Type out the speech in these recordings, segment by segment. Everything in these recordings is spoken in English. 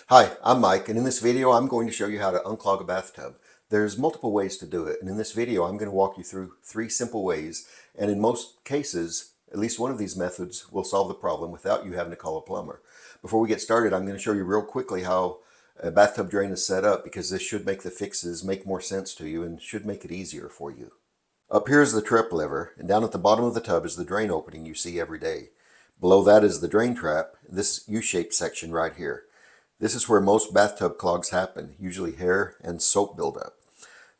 Hi, I'm Mike, and in this video I'm going to show you how to unclog a bathtub. There's multiple ways to do it, and in this video I'm going to walk you through 3 simple ways, and in most cases, at least one of these methods will solve the problem without you having to call a plumber. Before we get started, I'm going to show you real quickly how a bathtub drain is set up, because this should make the fixes make more sense to you and should make it easier for you. Up here is the trip lever, and down at the bottom of the tub is the drain opening you see every day. Below that is the drain trap, this U-shaped section right here. This is where most bathtub clogs happen, usually hair and soap buildup.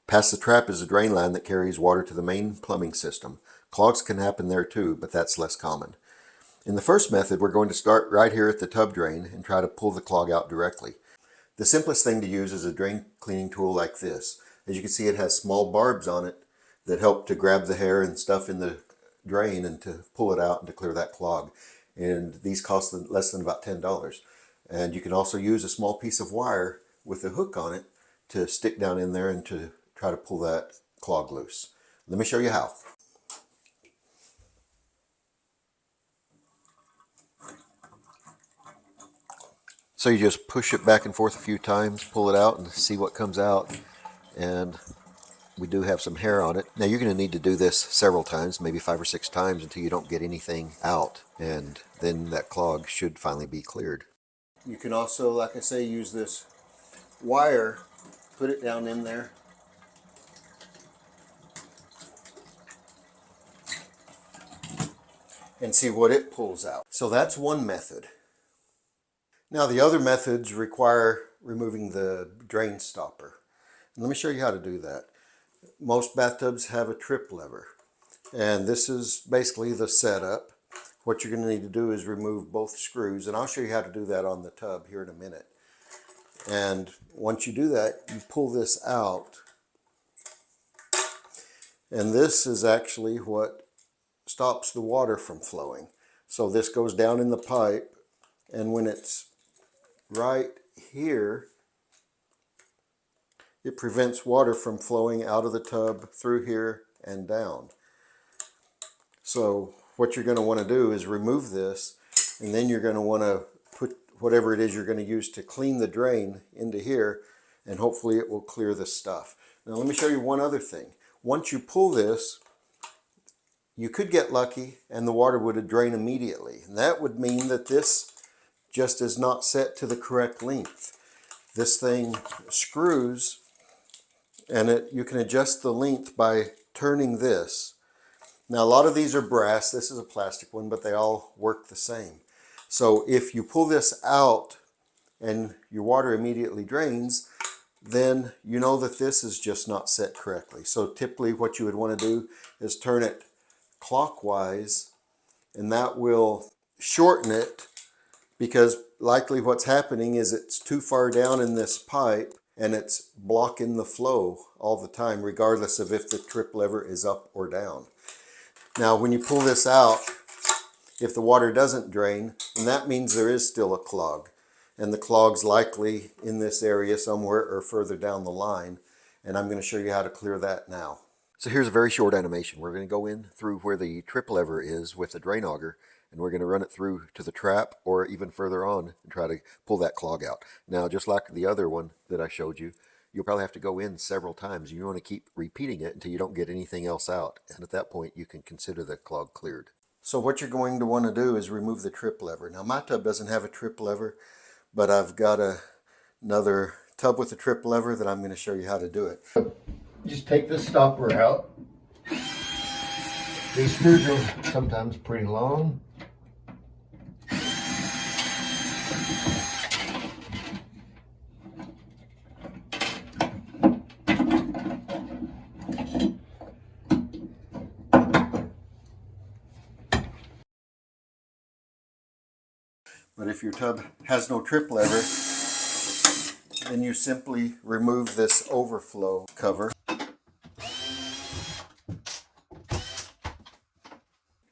Past the trap is a drain line that carries water to the main plumbing system. Clogs can happen there too, but that's less common. In the first method, we're going to start right here at the tub drain and try to pull the clog out directly. The simplest thing to use is a drain cleaning tool like this. As you can see, it has small barbs on it that help to grab the hair and stuff in the drain and to pull it out and to clear that clog. And these cost less than about $10. And you can also use a small piece of wire with a hook on it to stick down in there and to try to pull that clog loose. Let me show you how. So you just push it back and forth a few times, pull it out and see what comes out. And we do have some hair on it. Now you're going to need to do this several times, maybe 5 or 6 times, until you don't get anything out. And then that clog should finally be cleared. You can also, like I say, use this wire, put it down in there, and see what it pulls out. So that's one method. Now the other methods require removing the drain stopper. And let me show you how to do that. Most bathtubs have a trip lever, and this is basically the setup. What you're going to need to do is remove both screws, and I'll show you how to do that on the tub here in a minute. And once you do that, you pull this out, and this is actually what stops the water from flowing. So this goes down in the pipe, and when it's right here, it prevents water from flowing out of the tub through here and down. So what you're going to want to do is remove this, and then you're going to want to put whatever it is you're going to use to clean the drain into here, and hopefully it will clear the stuff. Now let me show you one other thing. Once you pull this, you could get lucky and the water would drain immediately, and that would mean that this just is not set to the correct length. This thing screws, and you can adjust the length by turning this. Now a lot of these are brass, this is a plastic one, but they all work the same. So if you pull this out and your water immediately drains, then you know that this is just not set correctly. So typically what you would want to do is turn it clockwise, and that will shorten it, because likely what's happening is it's too far down in this pipe and it's blocking the flow all the time, regardless of if the trip lever is up or down. Now when you pull this out, if the water doesn't drain, then that means there is still a clog. And the clog's likely in this area somewhere or further down the line. And I'm going to show you how to clear that now. So here's a very short animation. We're going to go in through where the trip lever is with the drain auger, and we're going to run it through to the trap or even further on and try to pull that clog out. Now just like the other one that I showed you, you'll probably have to go in several times. You want to keep repeating it until you don't get anything else out. And at that point, you can consider the clog cleared. So what you're going to want to do is remove the trip lever. Now my tub doesn't have a trip lever, but I've got another tub with a trip lever that I'm going to show you how to do it. Just take the stopper out. These screws are sometimes pretty long. But if your tub has no trip lever, then you simply remove this overflow cover.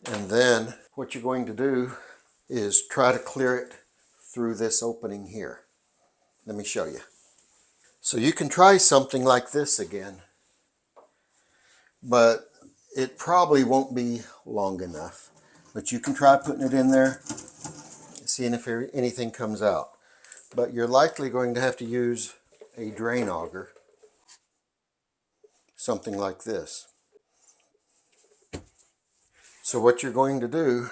And then what you're going to do is try to clear it through this opening here. Let me show you. So you can try something like this again, but it probably won't be long enough. But you can try putting it in there, seeing if anything comes out. but you're likely going to have to use a drain auger, something like this. So what you're going to do,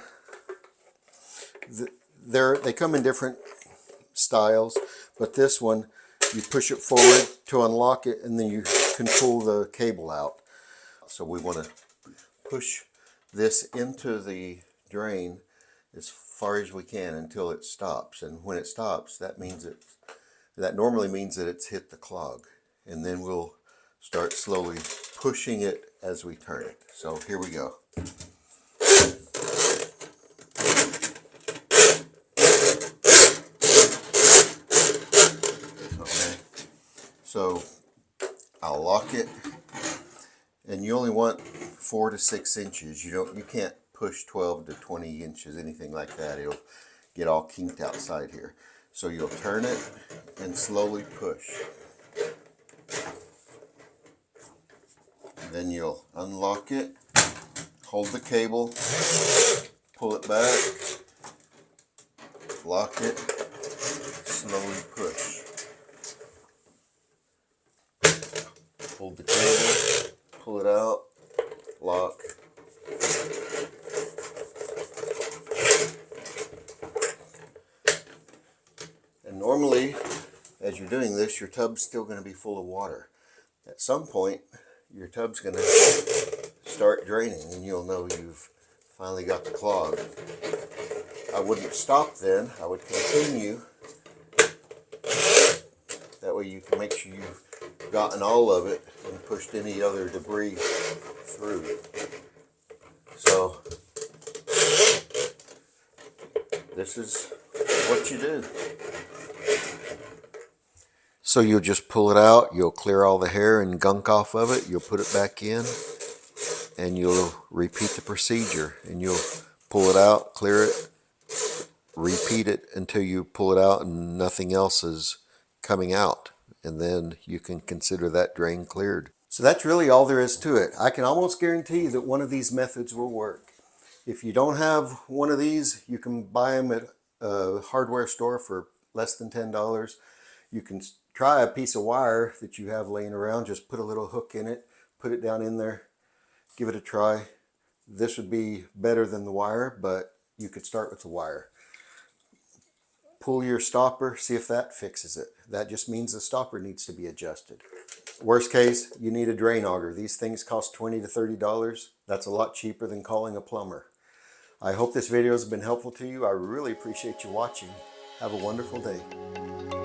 they come in different styles, but this one, you push it forward to unlock it, and then you can pull the cable out. So we want to push this into the drain as far as we can until it stops. And when it stops, that normally means that it's hit the clog. And then we'll start slowly pushing it as we turn it. So here we go. Okay. So I'll lock it, and you only want 4 to 6 inches. You can't push 12 to 20 inches, anything like that. It'll get all kinked outside here. So you'll turn it and slowly push. Then you'll unlock it, hold the cable, pull it back, lock it, slowly push. Hold the cable, pull it out, lock. And normally, as you're doing this, your tub's still going to be full of water. At some point, your tub's going to start draining, and you'll know you've finally got the clog. I wouldn't stop then. I would continue. That way you can make sure you've gotten all of it and pushed any other debris through. So this is what you do. So you'll just pull it out, you'll clear all the hair and gunk off of it, you'll put it back in, and you'll repeat the procedure. And you'll pull it out, clear it, repeat it until you pull it out and nothing else is coming out. And then you can consider that drain cleared. So that's really all there is to it. I can almost guarantee that one of these methods will work. If you don't have one of these, you can buy them at a hardware store for less than $10. You can try a piece of wire that you have laying around. Just put a little hook in it, put it down in there, give it a try. This would be better than the wire, but you could start with the wire. Pull your stopper, see if that fixes it. That just means the stopper needs to be adjusted. Worst case, you need a drain auger. These things cost $20 to $30. That's a lot cheaper than calling a plumber. I hope this video has been helpful to you. I really appreciate you watching. Have a wonderful day.